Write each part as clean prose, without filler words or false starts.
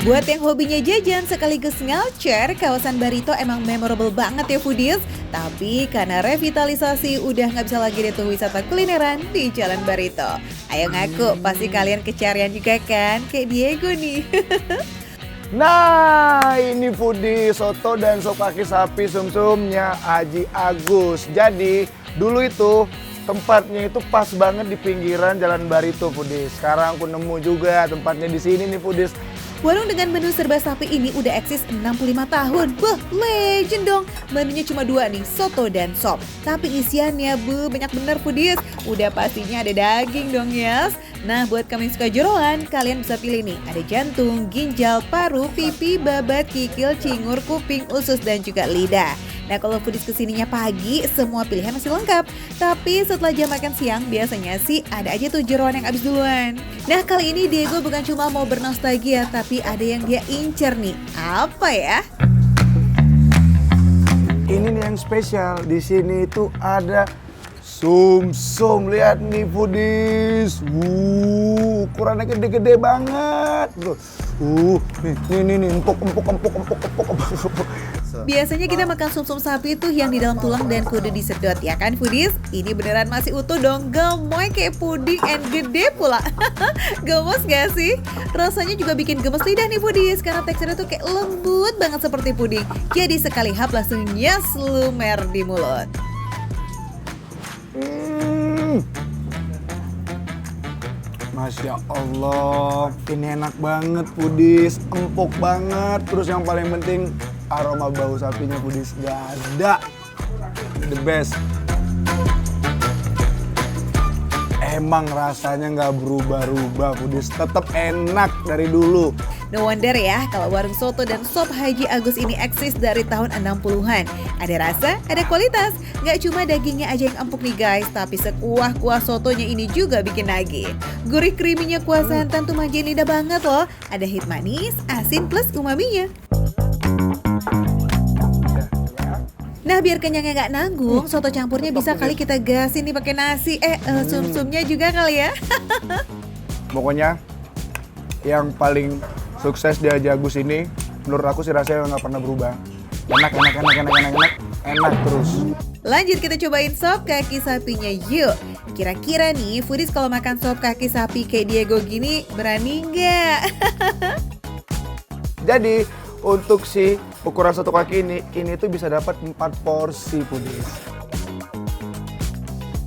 Buat yang hobinya jajan sekaligus ngalcer, kawasan Barito emang memorable banget ya foodies. Tapi karena revitalisasi udah nggak bisa lagi deh tuh wisata kulineran di Jalan Barito. Ayo ngaku, pasti kalian kecarian juga kan? Kayak Diego nih. Nah, ini foodie soto dan sop kaki sapi sumsumnya Haji Agus. Jadi, dulu itu tempatnya itu pas banget di pinggiran Jalan Barito, foodie. Sekarang aku nemu juga tempatnya di sini nih, foodie. Warung dengan menu serba sapi ini udah eksis 65 tahun. Wah, legend dong. Menunya cuma dua nih, soto dan sop. Tapi isiannya, banyak bener foodies. Udah pastinya ada daging dong, yes. Nah, buat kamu yang suka jeroan, kalian bisa pilih nih. Ada jantung, ginjal, paru, pipi, babat, kikil, cingur, kuping, usus, dan juga lidah. Nah, kalau foodies kesininya pagi, semua pilihan masih lengkap. Tapi setelah jam makan siang, biasanya sih ada aja tuh jeroan yang habis duluan. Nah, kali ini Diego bukan cuma mau bernostalgia, tapi ada yang dia incer nih. Apa ya? Ini nih yang spesial. Di sini itu ada sumsum. Lihat nih, foodies. Ukurannya gede-gede banget. Tuh. Nih, empuk. Biasanya kita makan sumsum sapi itu yang di dalam tulang dan kudu disedot, ya kan foodies? Ini beneran masih utuh dong, gemoy kayak puding and gede pula. Gemes gak sih? Rasanya juga bikin gemes lidah nih foodies, karena teksturnya tuh kayak lembut banget seperti puding. Jadi sekali hap langsung nyes lumer di mulut. Masya Allah, ini enak banget foodies, empuk banget. Terus yang paling penting aroma bau sapinya foodies gak ada. The best. Emang rasanya nggak berubah-ubah foodies, tetap enak dari dulu. No wonder ya kalau warung soto dan sop Haji Agus ini eksis dari tahun 60-an. Ada rasa, ada kualitas. Nggak cuma dagingnya aja yang empuk nih guys, tapi sekuah-kuah sotonya ini juga bikin nagih. Gurih creaminya kuah santan tuh manjain lidah banget loh. Ada hit manis, asin plus umaminya. Nah, biar kenyangnya nggak nanggung, soto campurnya bisa kali kita gasin nih pakai nasi. Sumsumnya juga kali ya. Pokoknya yang paling sukses di Haji Agus ini, menurut aku sih rasanya nggak pernah berubah. Enak terus. Lanjut kita cobain sop kaki sapinya yuk. Kira-kira nih, foodies kalau makan sop kaki sapi kayak Diego gini, berani nggak? Jadi untuk si ukuran satu kaki ini tuh bisa dapat 4 porsi foodies.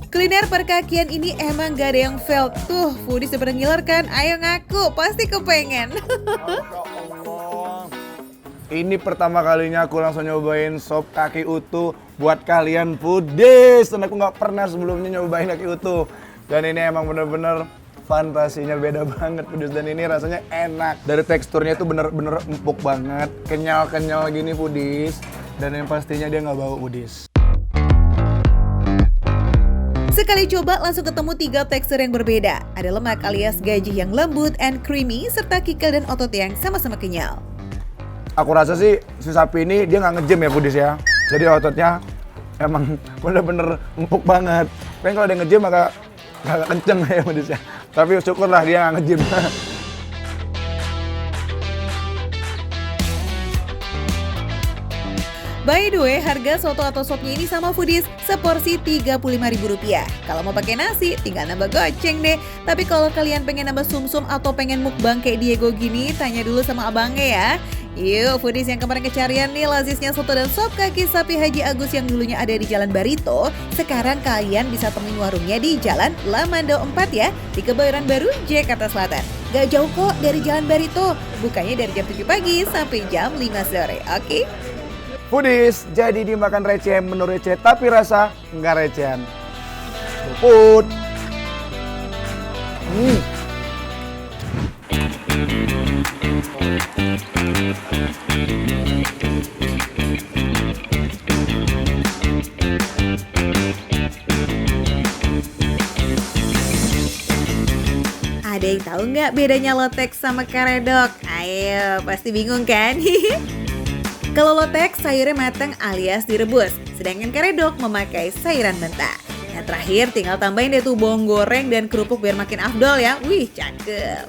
Kuliner perkakian ini emang gak ada yang fail. Tuh, foodies udah ngiler kan? Ayo ngaku, pasti kepengen. Ini pertama kalinya aku langsung nyobain sop kaki utuh buat kalian foodies. Dan aku nggak pernah sebelumnya nyobain kaki utuh. Dan ini emang bener-bener fantasinya beda banget foodies. Dan ini rasanya enak. Dari teksturnya itu bener-bener empuk banget. Kenyal-kenyal gini foodies. Dan yang pastinya dia nggak bau foodies. Sekali coba langsung ketemu 3 tekstur yang berbeda. Ada lemak alias gajih yang lembut and creamy, serta kikil dan otot yang sama-sama kenyal. Aku rasa sih si sapi ini dia nggak nge-gym ya foodies ya. Jadi ototnya emang bener-bener empuk banget. Tapi kalau dia nge-gym agak kenceng ya foodies ya. Tapi syukurlah dia nggak nge-gym. By the way, harga soto atau sopnya ini sama foodies, seporsi Rp35.000. Kalau mau pakai nasi, tinggal nambah goceng deh. Tapi kalau kalian pengen nambah sumsum atau pengen mukbang kayak Diego gini, tanya dulu sama abangnya ya. Yuk, foodies yang kemarin kecarian nih lazisnya soto dan sop kaki sapi Haji Agus yang dulunya ada di Jalan Barito. Sekarang kalian bisa temuin warungnya di Jalan Lamando 4 ya, di Kebayoran Baru, Jakarta Selatan. Gak jauh kok dari Jalan Barito, bukanya dari jam 7 pagi sampai jam 5 sore, oke? Foodies, jadi dimakan receh, menu receh, tapi rasa nggak recehan. Food. Ada yang tahu nggak bedanya lotek sama karedok? Ayo, pasti bingung kan? Kalau lotek sayurnya matang alias direbus, sedangkan karedok memakai sayuran mentah. Nah terakhir tinggal tambahin deh tuh bawang goreng dan kerupuk biar makin afdol ya. Wih cakep.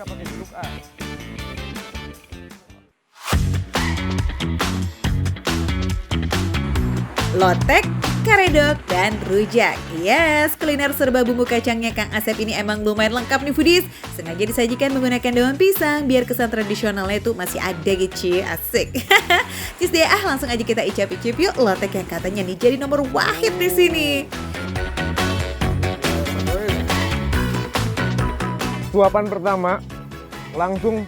Lotek, karedok, dan rujak. Yes, kuliner serba bumbu kacangnya Kang Asep ini emang lumayan lengkap nih foodies. Sengaja disajikan menggunakan daun pisang biar kesan tradisionalnya itu masih ada gitu, asik. Cis deh, langsung aja kita icip-icip yuk lotek yang katanya nih jadi nomor wahid di sini. Suapan pertama langsung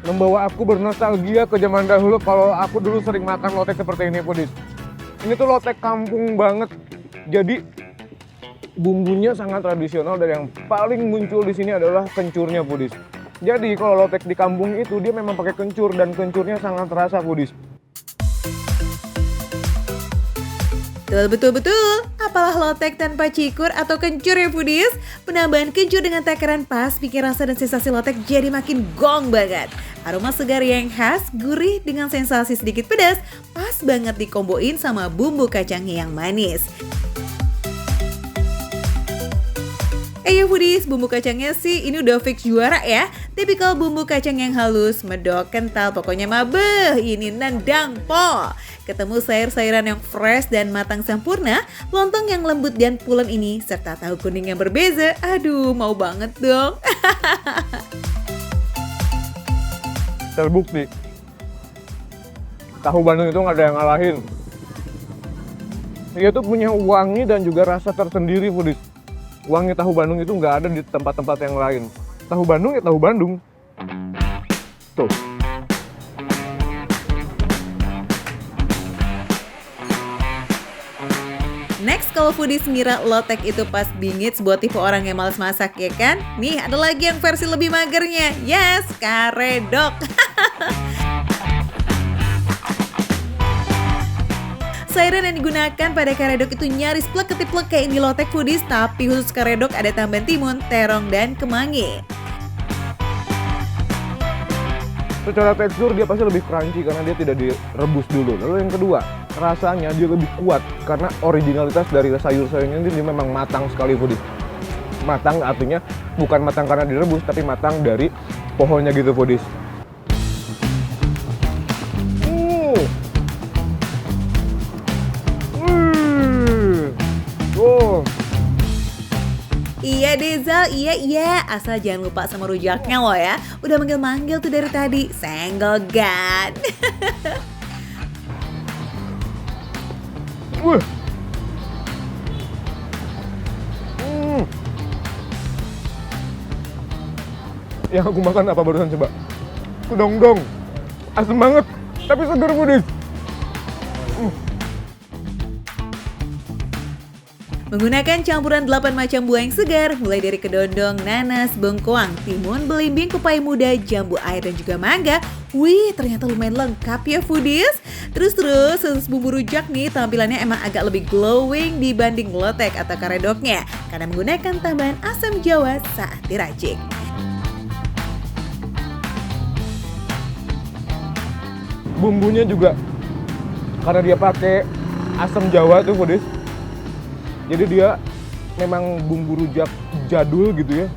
membawa aku bernostalgia ke zaman dahulu kalau aku dulu sering makan lotek seperti ini, foodies. Ini tuh lotek kampung banget, jadi bumbunya sangat tradisional dan yang paling muncul di sini adalah kencurnya, foodies. Jadi kalau lotek di kampung itu dia memang pakai kencur dan kencurnya sangat terasa, foodies. Betul. Apalah lotek tanpa cikur atau kencur ya foodies. Penambahan kencur dengan takaran pas bikin rasa dan sensasi lotek jadi makin gong banget. Aroma segar yang khas, gurih dengan sensasi sedikit pedas, pas banget dikomboin sama bumbu kacangnya yang manis. Foodies, bumbu kacangnya sih ini udah fix juara ya. Tipikal bumbu kacang yang halus, medok, kental, pokoknya mabeh, ini nendang po. Ketemu sayur-sayuran yang fresh dan matang sempurna, lontong yang lembut dan pulen ini, serta tahu kuning yang berbeza, aduh mau banget dong. Terbukti, tahu Bandung itu nggak ada yang ngalahin. Dia tuh punya wangi dan juga rasa tersendiri, foodies. Wangi tahu Bandung itu nggak ada di tempat-tempat yang lain. Tahu Bandung ya tahu Bandung. Tuh. Next, kalau foodies ngira lotek itu pas bingits buat tipe orang yang males masak ya kan? Nih ada lagi yang versi lebih magernya. Yes, karedok. Sayuran yang digunakan pada karedok itu nyaris plek-ketiplek kayak di lotek foodies, tapi khusus karedok ada tambahan timun, terong, dan kemangi. Secara tekstur dia pasti lebih crunchy karena dia tidak direbus dulu. Lalu yang kedua, rasanya dia lebih kuat karena originalitas dari sayur-sayurnya ini dia memang matang sekali, foodies. Matang artinya bukan matang karena direbus, tapi matang dari pohonnya gitu, foodies. Iya Dezal, iya, asal jangan lupa sama rujaknya loh ya. Udah manggil-manggil tuh dari tadi, senggogan. Yang aku makan apa barusan coba? Kedong-dong, asem banget, tapi segar, foodies. Menggunakan campuran 8 macam buah yang segar, mulai dari kedondong, nanas, bengkoang, timun, belimbing, pepaya muda, jambu air, dan juga mangga. Wih, ternyata lumayan lengkap ya foodies. Terus khusus bumbu rujak nih tampilannya emang agak lebih glowing dibanding lotek atau karedoknya karena menggunakan tambahan asam jawa saat diracik. Bumbunya juga karena dia pakai asam jawa tuh, foodies. Jadi dia memang bumbu rujak jadul gitu ya.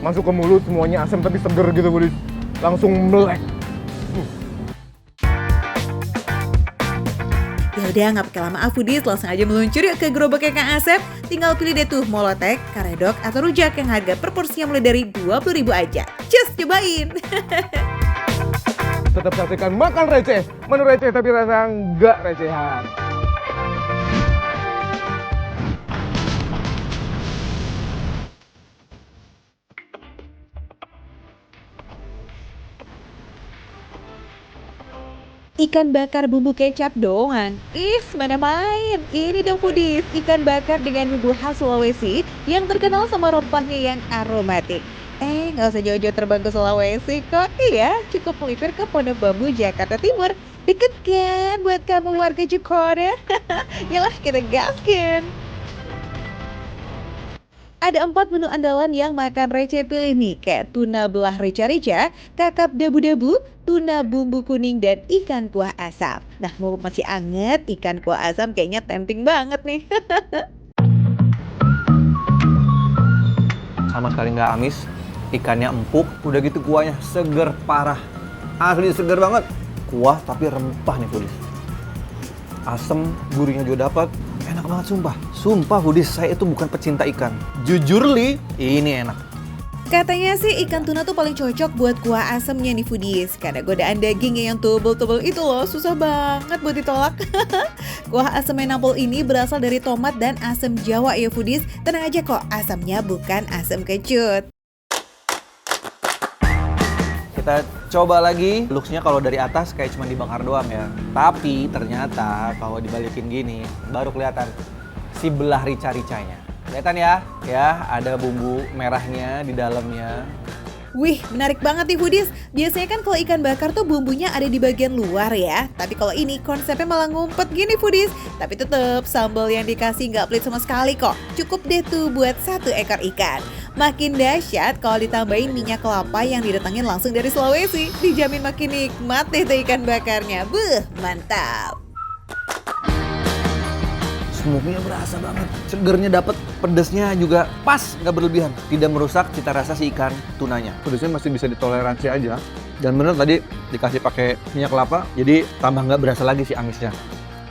Masuk ke mulut semuanya asam tapi seger gitu, foodies. Langsung melek. Yaudah, nggak pakai lama foodies, langsung aja meluncur yuk ke gerobaknya Kang Asep. Tinggal pilih deh tuh mau lotek, karedok, atau rujak yang harga per porsinya mulai dari 20.000 aja. Cus, cobain! Tetap saksikan Makan Receh. Menu receh tapi rasa nggak recehan. Ikan bakar bumbu kecap doang. Mana main. Ini dong foodies, ikan bakar dengan bumbu khas Sulawesi yang terkenal sama rempahnya yang aromatik. Nggak usah jauh-jauh terbang ke Sulawesi kok. Iya, cukup melipir ke Pondok Bambu, Jakarta Timur. Deket kan buat kamu warga Jakarta? Yalah, kita gaskin. Ada 4 menu andalan yang makan receh pilih nih, kayak tuna belah rica-rica, kakap dabu-dabu, tuna bumbu kuning, dan ikan kuah asam. Nah, mau masih anget, ikan kuah asam kayaknya tempting banget nih. Sama sekali nggak amis, ikannya empuk, udah gitu kuahnya seger parah. Asli seger banget. kuah tapi rempah nih foodies. Asem, gurihnya juga dapat. Enak banget sumpah. Sumpah foodies, saya itu bukan pecinta ikan. Jujur li, ini enak. Katanya sih ikan tuna tuh paling cocok buat kuah asemnya nih foodies. Karena godaan dagingnya yang tebel-tebel itu loh susah banget buat ditolak. Kuah asam Menapol ini berasal dari tomat dan asam Jawa ya foodies. Tenang aja kok, asamnya bukan asam kecut. Kita coba lagi. Looks-nya kalau dari atas kayak cuma dibakar doang ya. Tapi ternyata kalau dibalikin gini baru kelihatan si belah rica-ricanya. Kelihatan ya ada bumbu merahnya di dalamnya. Wih, menarik banget nih foodies. Biasanya kan kalau ikan bakar tuh bumbunya ada di bagian luar ya. Tapi kalau ini konsepnya malah ngumpet gini foodies. Tapi tetap sambal yang dikasih nggak pelit sama sekali kok. Cukup deh tuh buat 1 ekor ikan. Makin dahsyat kalau ditambahin minyak kelapa yang didatangin langsung dari Sulawesi. Dijamin makin nikmat deh tuh ikan bakarnya. Buh, mantap. Smoke-nya berasa banget. Segernya dapat, pedasnya juga pas, nggak berlebihan. Tidak merusak cita rasa si ikan tunanya. Pedasnya masih bisa ditoleransi aja. Dan bener tadi dikasih pakai minyak kelapa, jadi tambah nggak berasa lagi si amisnya.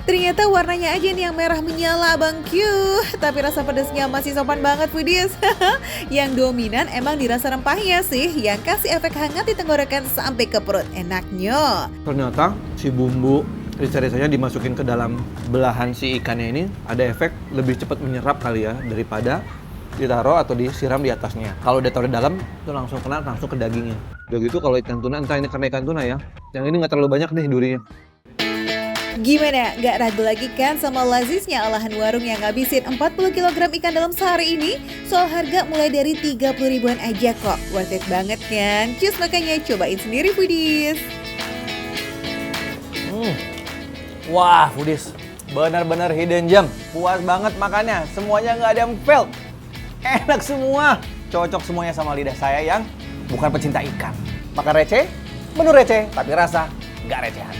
Ternyata warnanya aja nih yang merah menyala Bang Q. Tapi rasa pedasnya masih sopan banget foodies. Yang dominan emang dirasa rempahnya sih, yang kasih efek hangat di tenggorokan sampai ke perut. Enaknya. Ternyata si bumbu rica-ricanya dimasukin ke dalam belahan si ikannya ini ada efek lebih cepat menyerap kali ya daripada ditaruh atau disiram di atasnya. Kalau ditaruh di dalam itu langsung kena langsung ke dagingnya. Udah gitu kalau ikan tuna, entah ini karena ikan tuna ya, yang ini nggak terlalu banyak nih durinya. Gimana? Gak ragu lagi kan sama lazisnya olahan warung yang ngabisin 40 kg ikan dalam sehari ini? Soal harga mulai dari 30 ribuan aja kok. Worth it banget kan? Cus, makanya cobain sendiri foodies. Wah, foodies, benar-benar hidden gem. Puas banget makannya, semuanya nggak ada yang fail. Enak semua, cocok semuanya sama lidah saya yang bukan pecinta ikan. Makan receh, menu receh, tapi rasa nggak recehan.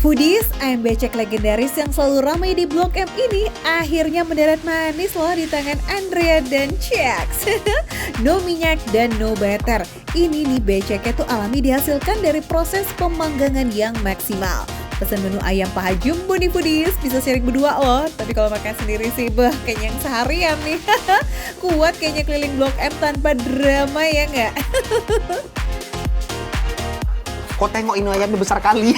Foodies, ayam becek legendaris yang selalu ramai di Blok M ini akhirnya mendarat manis loh di tangan Andrea dan Chex. No minyak dan no butter. Ini nih beceknya tuh alami dihasilkan dari proses pemanggangan yang maksimal. Pesan menu ayam paha jumbo nih foodies, bisa sharing berdua loh. Tapi kalau makan sendiri sih, kayaknya yang seharian nih. Kuat kayaknya keliling Blok M tanpa drama ya nggak? Kok tengok ini ayamnya besar kali.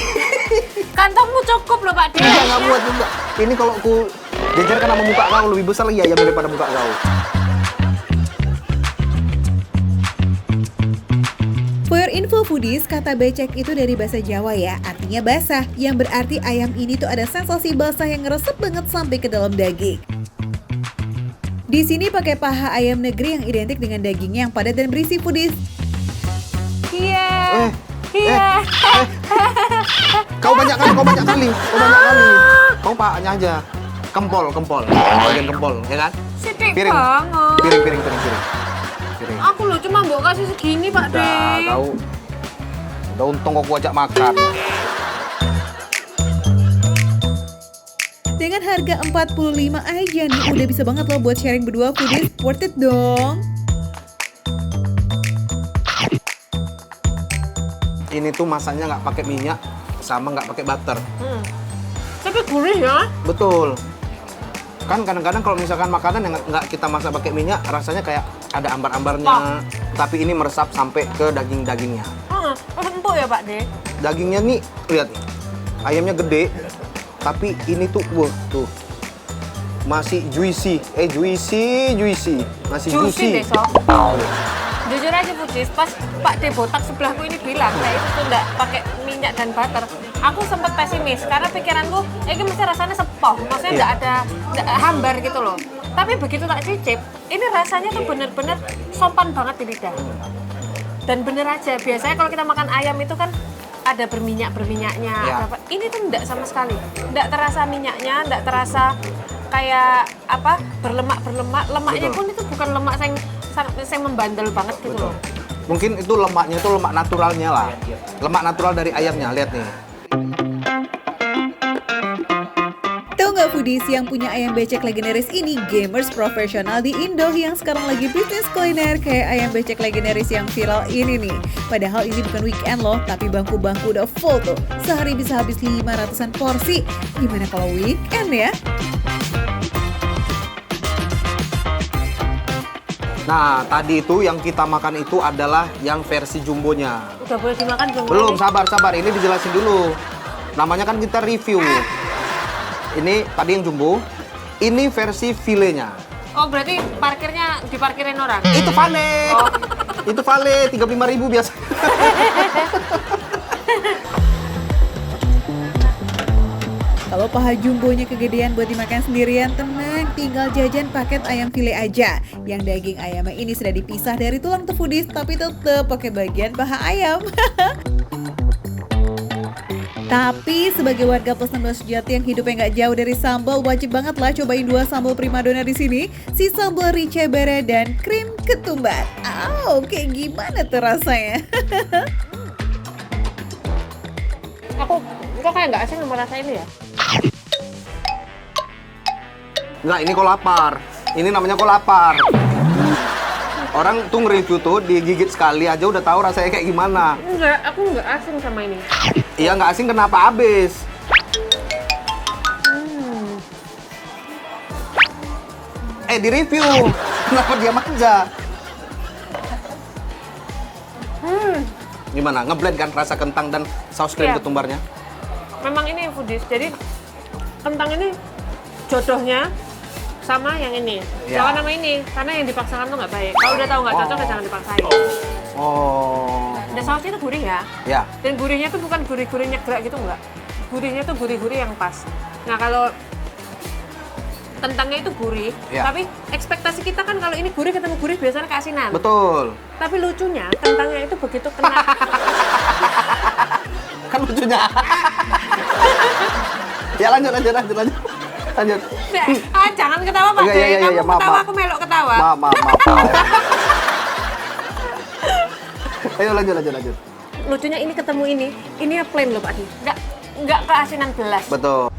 Kantongmu cukup loh Pak De. Iya, nggak muat juga. Ini kalau aku jajarkan sama muka kau lebih besar lagi ayam daripada muka kau. For your info foodies, kata becek itu dari bahasa Jawa ya, artinya basah, yang berarti ayam ini tuh ada sensasi basah yang ngeresep banget sampai ke dalam daging. Di sini pakai paha ayam negeri yang identik dengan dagingnya yang padat dan berisi foodies. Iya. Iya. Kau banyak kali. Kau paknya aja. Kempol. Bagian kempol, ya kan? Sidik Piring. banget. Piring. Aku loh cuma mau kasih segini Pak De. Udah untung kok ajak makan. Dengan harga 45 aja nih, udah bisa banget loh buat sharing berdua foodies. Worth it dong. Ini tuh masaknya nggak pakai minyak sama nggak pakai butter. Tapi gurih ya. Betul. Kan kadang-kadang kalau misalkan makanan yang nggak kita masak pakai minyak, rasanya kayak ada ambar-ambarnya. Tapi ini meresap sampai ke daging-dagingnya. Empuk ya Pak De. Dagingnya nih, lihat nih. Ayamnya gede, tapi ini tuh, wah tuh. Masih juicy. Masih juicy. Besok. Jujur aja Foodies, pas Pak De botak sebelahku ini bilang saya itu tuh nggak pakai minyak dan butter. Aku sempat pesimis karena pikiranku ini mesti rasanya sepoh, maksudnya nggak ada hambar gitu loh. Tapi begitu tak cicip, ini rasanya tuh bener-bener sopan banget di lidah. Dan bener aja, biasanya kalau kita makan ayam itu kan ada berminyak-berminyaknya. Ya. Ini tuh enggak sama sekali. Enggak terasa minyaknya, enggak terasa kayak apa berlemak-berlemak. Lemaknya Betul. pun itu bukan lemak yang membandel banget gitu loh. Mungkin itu lemaknya itu lemak naturalnya lah. Lemak natural dari ayamnya, lihat nih. Tahu nggak foodies, yang punya ayam becek legendaris ini gamers profesional di Indo yang sekarang lagi bisnis kuliner kayak ayam becek legendaris yang viral ini nih. Padahal ini bukan weekend loh, tapi bangku-bangku udah full tuh. Sehari bisa habis 500-an porsi. Gimana kalau weekend ya? Nah, tadi itu yang kita makan itu adalah yang versi jumbonya. Udah boleh dimakan belum? Belum, sabar. Ini dijelasin dulu. Namanya kan kita review. Ini tadi yang jumbo. Ini versi filenya. Oh, berarti parkirnya diparkirin orang? Itu vale. Oh. Itu vale 35.000 biasa. Kalau paha jumbonya kegedean buat dimakan sendirian, tenang, tinggal jajan paket ayam file aja. Yang daging ayamnya ini sudah dipisah dari tulang tuh foodies, tapi tetap pakai bagian paha ayam. Tapi sebagai warga plus 16 sejati yang hidupnya nggak jauh dari sambal, wajib banget lah cobain 2 sambal primadona di sini, si sambal rice bara dan krim ketumbar. Kayak gimana tuh rasanya? Aku kok kayak nggak asing sama rasa ini ya? Enggak, ini kok lapar. Ini namanya kok lapar. Orang tuh nge-review tuh digigit sekali aja udah tahu rasanya kayak gimana. Enggak, aku nggak asing sama ini. Iya, nggak asing kenapa habis? Di review. Kenapa diam aja? Gimana? Ngeblend kan rasa kentang dan saus krim Iya. ketumbarnya? Memang ini foodies, jadi kentang ini jodohnya sama yang ini. Iya. Jangan sama ini, karena yang dipaksakan tuh nggak baik. Kalau udah tahu nggak cocok, ya jangan dipaksain. Oh. Dan sausnya itu gurih ya. Ya. Dan gurihnya tuh bukan gurih-gurih nyegerak gitu nggak. Gurihnya tuh gurih-gurih yang pas. Nah kalau kentangnya itu gurih, Ya. tapi ekspektasi kita kan kalau ini gurih ketemu gurih biasanya keasinan. Betul. Tapi lucunya kentangnya itu begitu kena. Kan lucunya. Ya lanjut. Lanjut. Jangan ketawa Pak. Iya, Kamu maaf, ketawa, maaf. aku melok ketawa. Maaf. Ayo lanjut. Lucunya ini ketemu ini ya plain loh Pak Di. Nggak keasinan belas. Betul.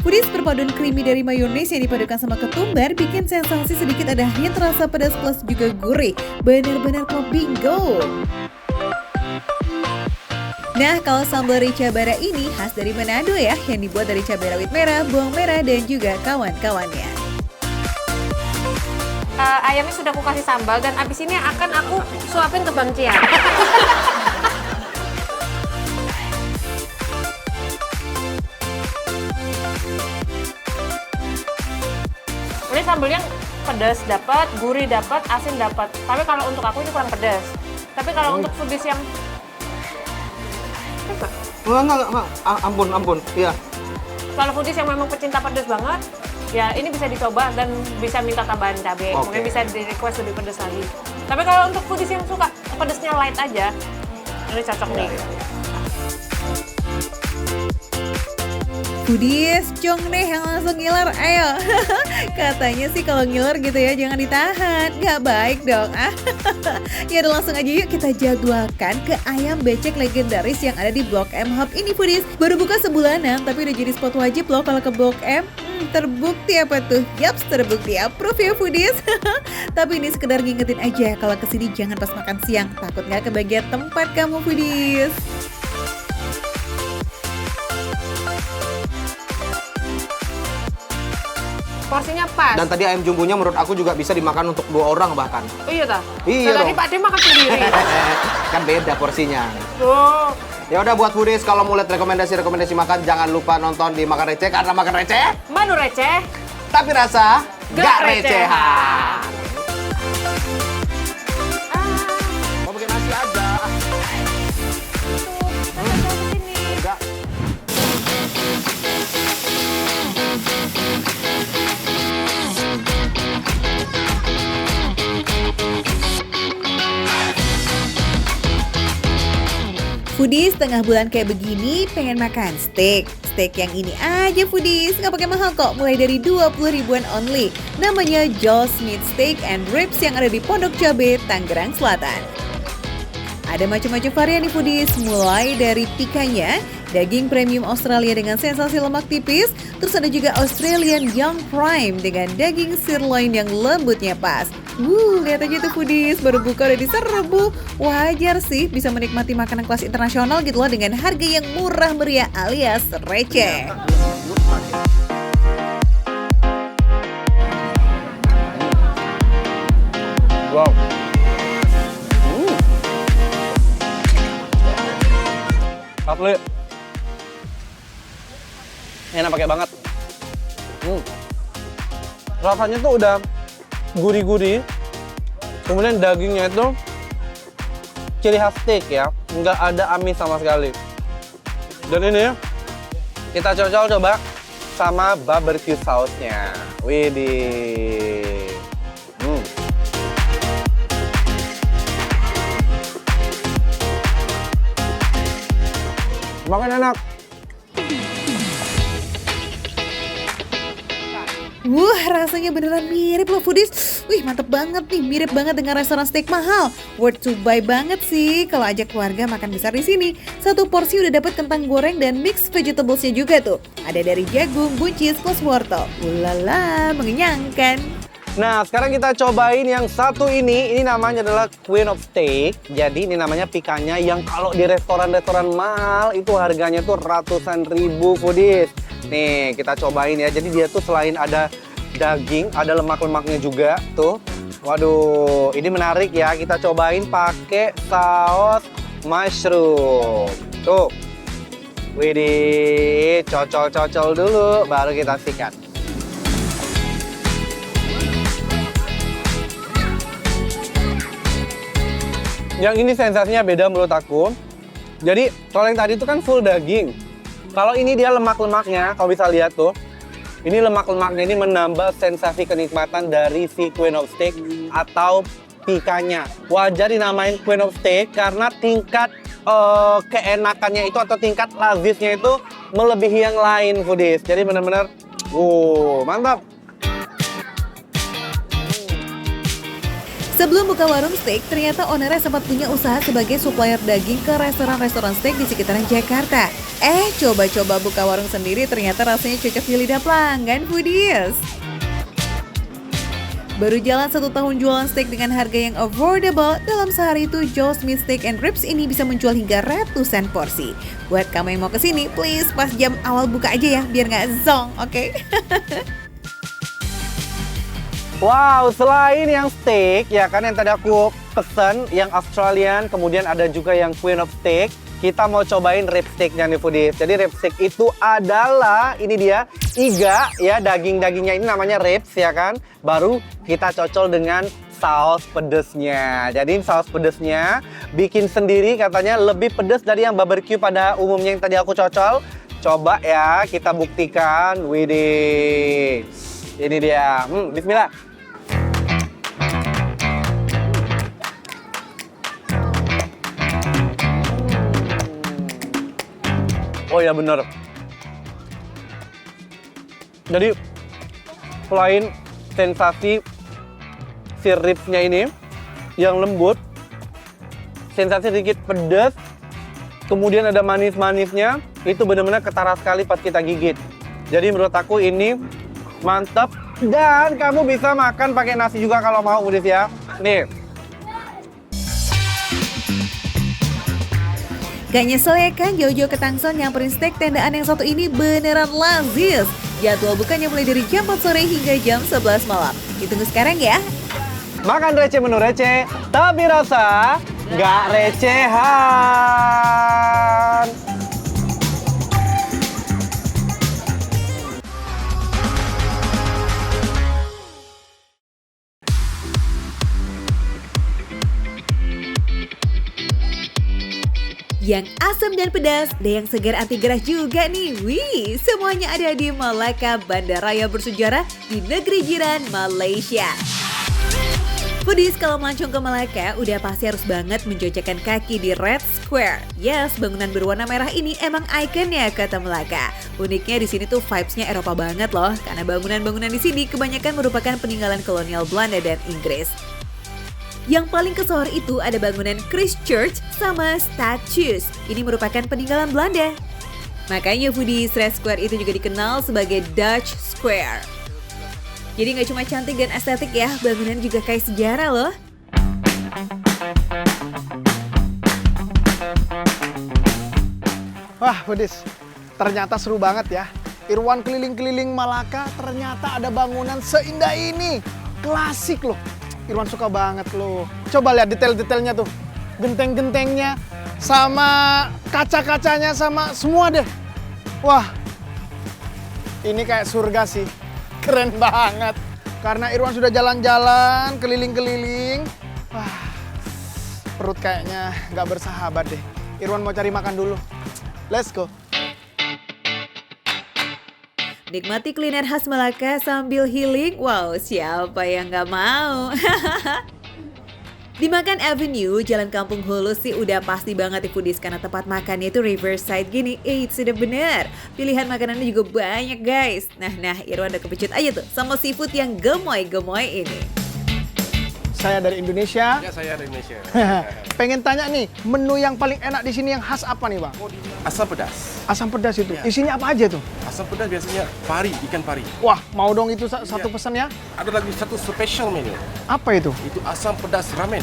Foodies, perpaduan creamy dari mayones yang dipadukan sama ketumbar bikin sensasi sedikit ada hint rasa pedas plus juga gurih. Bener-bener kok bingo. Nah, kalau sambal rica bara ini khas dari Manado ya, yang dibuat dari cabai rawit merah, bawang merah, dan juga kawan-kawannya. Ayamnya sudah aku kasih sambal dan abis ini akan aku suapin ke Bang Cian. Ini sambalnya pedas dapat, gurih dapat, asin dapat. Tapi kalau untuk aku ini kurang pedas. Tapi kalau untuk foodies yang Enggak. Ampun. Iya. kalau foodies yang memang pecinta pedas banget, ya ini bisa dicoba dan bisa minta tambahan cabai. Oke. Mungkin bisa di request lebih pedas lagi. Tapi kalau untuk foodies yang suka pedasnya light aja, ini cocok nih. Foodies, cong deh yang langsung ngiler, ayo. Katanya sih kalau ngiler gitu ya jangan ditahan, nggak baik dong. Ya udah langsung aja yuk kita jadwalkan ke ayam becek legendaris yang ada di Blok M Hub ini Foodies. Baru buka sebulanan tapi udah jadi spot wajib loh kalau ke Blok M. Terbukti apa tuh? Yaps, terbukti approve ya Foodies. Tapi ini sekedar ngingetin aja kalau kesini jangan pas makan siang, takut nggak kebagian tempat kamu Foodies. Porsinya pas. Dan tadi ayam jumbonya menurut aku juga bisa dimakan untuk 2 orang bahkan. Oh iya ta? Iya Tadi dong. Pak De makan sendiri. Kan beda porsinya. Oh. Ya udah buat foodies kalau mau lihat rekomendasi makan jangan lupa nonton di Makan Receh karena makan receh Manu receh. tapi rasa Gak gak recehan. recehan. Mau bikin nasi aja. Enggak. Foodies tengah bulan kayak begini pengen makan steak. steak yang ini aja foodies, nggak pakai mahal kok, mulai dari 20 ribuan only. Namanya Joe's Meat Steak and Ribs yang ada di Pondok Cabe, Tangerang Selatan. Ada macam-macam varian nih foodies, mulai dari tikanya, daging premium Australia dengan sensasi lemak tipis, terus ada juga Australian Young Prime dengan daging sirloin yang lembutnya pas. Lihat aja tuh foodies, baru buka udah diserbu. Wajar sih bisa menikmati makanan kelas internasional gitu loh dengan harga yang murah meriah alias receh. Wow. Asli. Enak pakai banget. Rasanya tuh udah gurih-gurih. Kemudian dagingnya itu ciri khas steak ya, nggak ada amis sama sekali. Dan ini kita cocol coba sama barbecue sausnya. Widih. Makan enak. Rasanya beneran mirip loh foodies. Mantep banget nih, mirip banget dengan restoran steak mahal. Worth to buy banget sih kalau ajak keluarga makan besar di sini. Satu porsi udah dapat kentang goreng dan mix vegetablesnya juga tuh. Ada dari jagung, buncis, plus wortel. Ulala, mengenyangkan. Nah, sekarang kita cobain yang satu ini. Ini namanya adalah Queen of Steak. Jadi ini namanya pikanya yang kalau di restoran-restoran mahal itu harganya tuh ratusan ribu foodies. Nih, kita cobain ya. Jadi dia tuh selain ada daging, ada lemak-lemaknya juga tuh. Waduh, ini menarik ya. Kita cobain pakai saus mushroom. Tuh. Widih, cocol-cocol dulu baru kita sikat. Yang ini sensasinya beda menurut aku. Jadi kalau yang tadi itu kan full daging. Kalau ini dia lemak-lemaknya, kalau bisa lihat tuh. Ini lemak-lemaknya ini menambah sensasi kenikmatan dari si Queen of Steak atau pikanya. Wajar dinamain Queen of Steak karena tingkat keenakannya itu atau tingkat lazisnya itu melebihi yang lain foodies. Jadi benar-benar mantap. Sebelum buka warung steak, ternyata ownernya sempat punya usaha sebagai supplier daging ke restoran-restoran steak di sekitaran Jakarta. Coba-coba buka warung sendiri ternyata rasanya cocok di lidah pelanggan foodies. Baru jalan 1 tahun jualan steak dengan harga yang affordable, dalam sehari itu Joe's Meat Steak and Ribs ini bisa menjual hingga ratusan porsi. Buat kamu yang mau kesini, please pas jam awal buka aja ya, biar nggak zonk, oke? Wow, selain yang steak, ya kan yang tadi aku pesen, yang Australian, kemudian ada juga yang Queen of Steak, kita mau cobain rib steaknya nih foodies. Jadi rib steak itu adalah, ini dia, iga ya, daging-dagingnya ini namanya ribs ya kan. Baru kita cocol dengan saus pedesnya. Jadi saus pedesnya bikin sendiri katanya lebih pedes dari yang barbecue pada umumnya yang tadi aku cocol. Coba ya, kita buktikan. Widih. Ini dia. Bismillah. Oh ya bener. Jadi selain sensasi si ribsnya ini yang lembut, sensasi sedikit pedas, kemudian ada manis-manisnya, itu benar-benar ketara sekali pas kita gigit. Jadi menurut aku ini mantap dan kamu bisa makan pakai nasi juga kalau mau foodies ya. Nih. Gak nyesel ya kan jauh-jauh ke Tangsel nyamperin steak tendaan yang satu ini beneran lazis. Jadwal bukanya mulai dari jam 4 sore hingga jam 11 malam. Ditunggu sekarang ya. Makan receh menu receh, tapi rasa nggak recehan. Yang asam dan pedas, ada yang segar anti gerah juga nih. Wih, semuanya ada di Malacca, bandaraya bersejarah di negeri jiran Malaysia. Foodies, kalau melancong ke Malaka, udah pasti harus banget menjajakan kaki di Red Square. Yes, bangunan berwarna merah ini emang ikonnya kota Malaka. Uniknya di sini tuh vibes-nya Eropa banget loh, karena bangunan-bangunan di sini kebanyakan merupakan peninggalan kolonial Belanda dan Inggris. Yang paling kesohor itu ada bangunan Christchurch sama Statues. Ini merupakan peninggalan Belanda. Makanya Foodies, Red Square itu juga dikenal sebagai Dutch Square. Jadi nggak cuma cantik dan estetik ya, bangunan juga kayak sejarah loh. Wah, Foodies, ternyata seru banget ya. Irwan keliling-keliling Malaka, ternyata ada bangunan seindah ini. Klasik loh. Irwan suka banget loh. Coba lihat detail-detailnya tuh. Genteng-gentengnya, sama kaca-kacanya, sama semua deh. Wah, ini kayak surga sih. Keren banget. Karena Irwan sudah jalan-jalan, keliling-keliling. Wah, perut kayaknya nggak bersahabat deh. Irwan mau cari makan dulu. Let's go. Nikmati kuliner khas Malaka sambil healing, wow siapa yang nggak mau. Di Makan Avenue, Jalan Kampung Hulu sih udah pasti banget di Foodies karena tempat makannya itu riverside gini. Sudah bener. Pilihan makanannya juga banyak guys. Nah, Irwan udah kepecut aja tuh sama seafood yang gemoy-gemoy ini. Saya dari Indonesia. Ya, saya dari Indonesia. Pengen tanya nih, menu yang paling enak di sini yang khas apa nih, Bang? Asam pedas. Asam pedas itu. Ya. Isinya apa aja tuh? Asam pedas biasanya pari, ikan pari. Wah, mau dong itu satu Ya. pesan ya? Ada lagi satu special menu. Apa itu? Itu asam pedas ramen.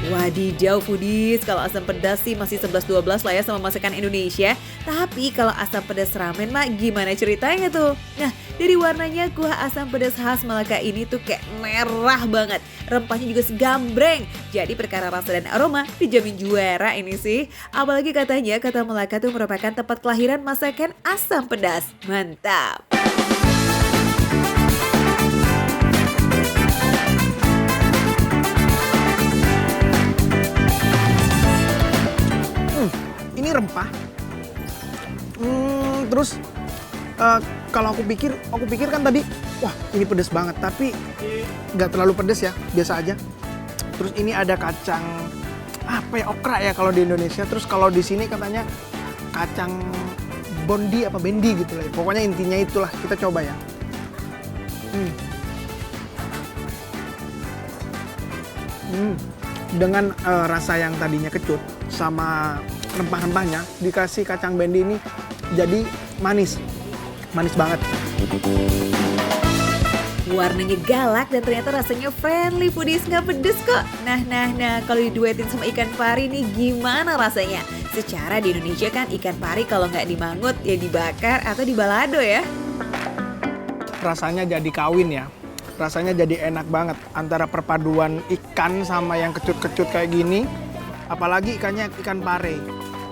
Wadidaw Foodies, kalau asam pedas sih masih 11-12 lah ya sama masakan Indonesia. Tapi kalau asam pedas ramen mah gimana ceritanya tuh? Nah, dari warnanya kuah asam pedas khas Malaka ini tuh kayak merah banget. Rempahnya juga segambreng. Jadi perkara rasa dan aroma dijamin juara ini sih. Apalagi katanya kota Malaka tuh merupakan tempat kelahiran masakan asam pedas. Mantap! Ini rempah. Terus kalau aku pikir kan tadi, wah ini pedas banget. Tapi nggak terlalu pedas ya, biasa aja. Terus ini ada kacang apa ya, okra ya kalau di Indonesia. Terus kalau di sini katanya kacang bondi apa bendi gitu lah. Pokoknya intinya itulah, kita coba ya. Dengan rasa yang tadinya kecut sama rempah-rempahnya dikasih kacang bendi ini jadi manis banget. Warnanya galak dan ternyata rasanya friendly Foodies, nggak pedes kok. Nah, kalau diduetin sama ikan pari nih gimana rasanya? Secara di Indonesia kan ikan pari kalau nggak dimangut ya dibakar atau dibalado ya. Rasanya jadi kawin ya. Rasanya jadi enak banget antara perpaduan ikan sama yang kecut-kecut kayak gini. Apalagi ikannya ikan pare.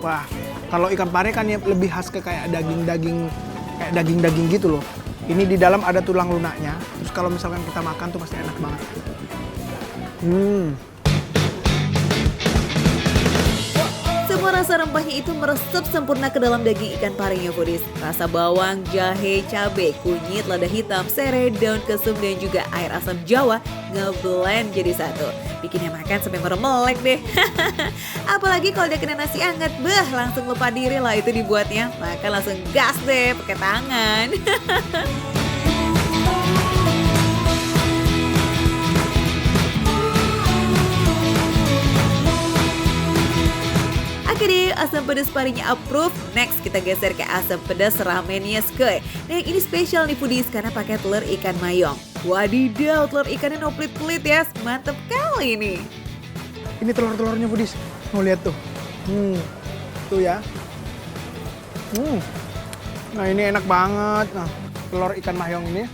Wah, kalau ikan pare kan ya lebih khas ke kayak daging-daging gitu loh. Ini di dalam ada tulang lunaknya. Terus kalau misalkan kita makan tuh pasti enak banget. Semua rasa rempahnya itu meresap sempurna ke dalam daging ikan parinya Foodies. Rasa bawang, jahe, cabai, kunyit, lada hitam, serai, daun kesum, dan juga air asam Jawa ngeblend jadi satu. Bikinnya makan sampai meremelek deh. Apalagi kalau udah kena nasi hangat, langsung lupa diri lah itu dibuatnya. Maka langsung gas deh pakai tangan. Oke deh, asam pedas parinya approve. Next kita geser ke asam pedas ramennya Skoy. Nah yang ini spesial nih Foodies karena pakai telur ikan mayong. Wadidaw, telur ikannya no pelit-pelit ya. Mantep kali ini. Ini telur-telurnya Foodies. Mau lihat tuh. Tuh ya. Nah ini enak banget. Nah telur ikan mayong ini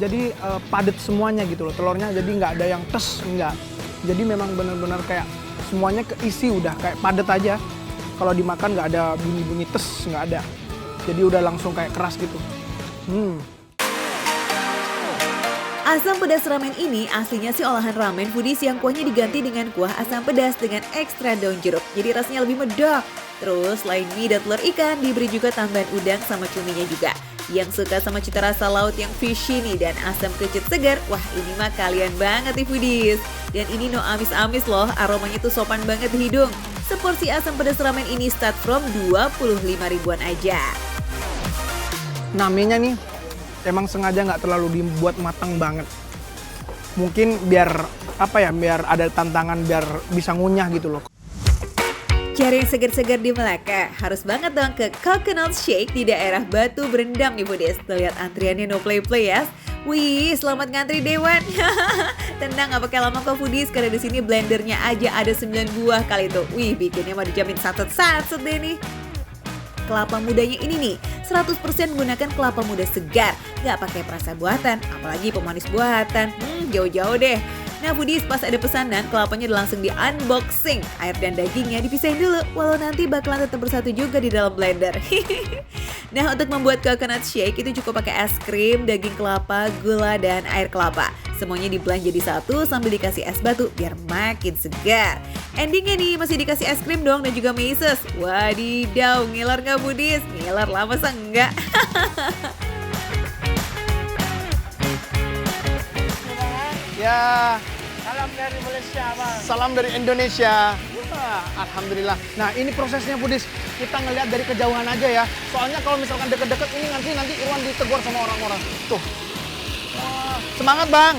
jadi padat semuanya gitu loh. Telurnya jadi nggak ada yang tes, nggak. Jadi memang benar-benar kayak semuanya keisi udah kayak padat aja. Kalau dimakan nggak ada bunyi-bunyi tes, nggak ada. Jadi udah langsung kayak keras gitu. Asam pedas ramen ini aslinya sih olahan ramen Foodies yang kuahnya diganti dengan kuah asam pedas dengan ekstra daun jeruk. Jadi rasanya lebih medok. Terus selain mie dan telur ikan diberi juga tambahan udang sama cuminya juga. Yang suka sama cita rasa laut yang fishy nih dan asam kecut segar, wah ini mah kalian banget nih foodies. Dan ini no amis-amis loh, aromanya tuh sopan banget di hidung. Seporsi asam pedas ramen ini start from 25 ribuan aja. Namanya nih emang sengaja nggak terlalu dibuat matang banget. Mungkin biar apa ya, biar ada tantangan, biar bisa ngunyah gitu loh. Cari yang segar-segar di Melaka, harus banget dong ke Coconut Shake di daerah Batu Berendam nih foodies. Tuh lihat antriannya no play-play ya. Wih, selamat ngantri Dewan. Tenang, gak pakai lama kok foodies, karena di sini blendernya aja ada 9 buah kali itu. Wih, bikinnya mah dijamin satset-satset deh nih. Kelapa mudanya ini nih, 100% menggunakan kelapa muda segar. Gak pakai perasa buatan, apalagi pemanis buatan. Jauh-jauh deh. Nah foodies, pas ada pesanan, kelapanya langsung di unboxing. Air dan dagingnya dipisahin dulu, walau nanti bakalan tetap bersatu juga di dalam blender. Nah untuk membuat coconut shake itu cukup pakai es krim, daging kelapa, gula, dan air kelapa. Semuanya di-blend jadi satu sambil dikasih es batu biar makin segar. Endingnya nih masih dikasih es krim dong dan juga meses. Wadidaw, ngiler nggak foodies? Ngiler lah masa enggak? Ya, salam dari Malaysia, Bang. Salam dari Indonesia. Wah, alhamdulillah. Nah, ini prosesnya foodies. Kita ngelihat dari kejauhan aja ya. Soalnya kalau misalkan deket-deket ini nanti Irwan ditegur sama orang-orang. Tuh. Wah, semangat, Bang.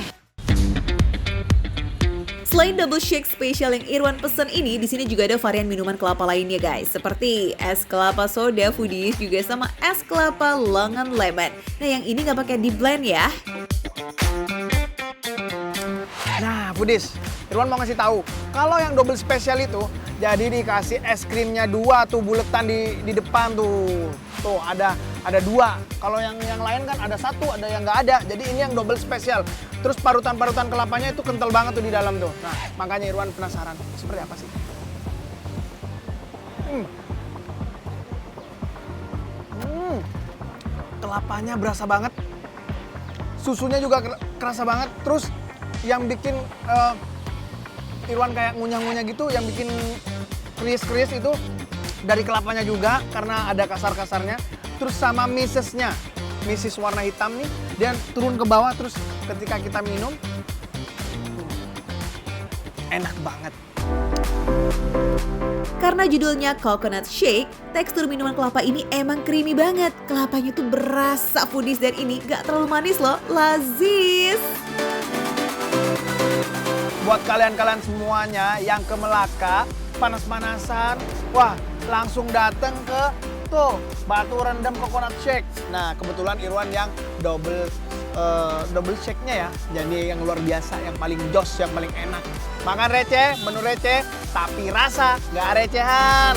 Selain double shake spesial yang Irwan pesen ini, di sini juga ada varian minuman kelapa lainnya guys. Seperti es kelapa soda foodies juga sama es kelapa longan lemon. Nah yang ini nggak pakai di blend ya. Nah, foodies, Irwan mau ngasih tahu, kalau yang double spesial itu jadi dikasih es krimnya 2 tuh buletan di depan tuh. Tuh ada 2. Kalau yang lain kan ada 1, ada yang nggak ada. Jadi ini yang double spesial. Terus parutan-parutan kelapanya itu kental banget tuh di dalam tuh. Nah, makanya Irwan penasaran seperti apa sih? Kelapanya berasa banget. Susunya juga kerasa banget. Terus yang bikin Irwan kayak ngunyah-ngunyah gitu, yang bikin kriis-kriis itu dari kelapanya juga karena ada kasar-kasarnya. Terus sama misesnya, mises warna hitam nih, dia turun ke bawah terus ketika kita minum enak banget. Karena judulnya coconut shake, tekstur minuman kelapa ini emang creamy banget. Kelapanya tuh berasa foodies dan ini gak terlalu manis loh, lazis. Buat kalian-kalian semuanya yang ke Melaka, panas-panasan, wah langsung dateng ke tuh Batu Rendam Coconut Shake. Nah kebetulan Irwan yang double shake-nya ya, jadi yang luar biasa, yang paling jos, yang paling enak. Makan receh, menu receh, tapi rasa gak recehan.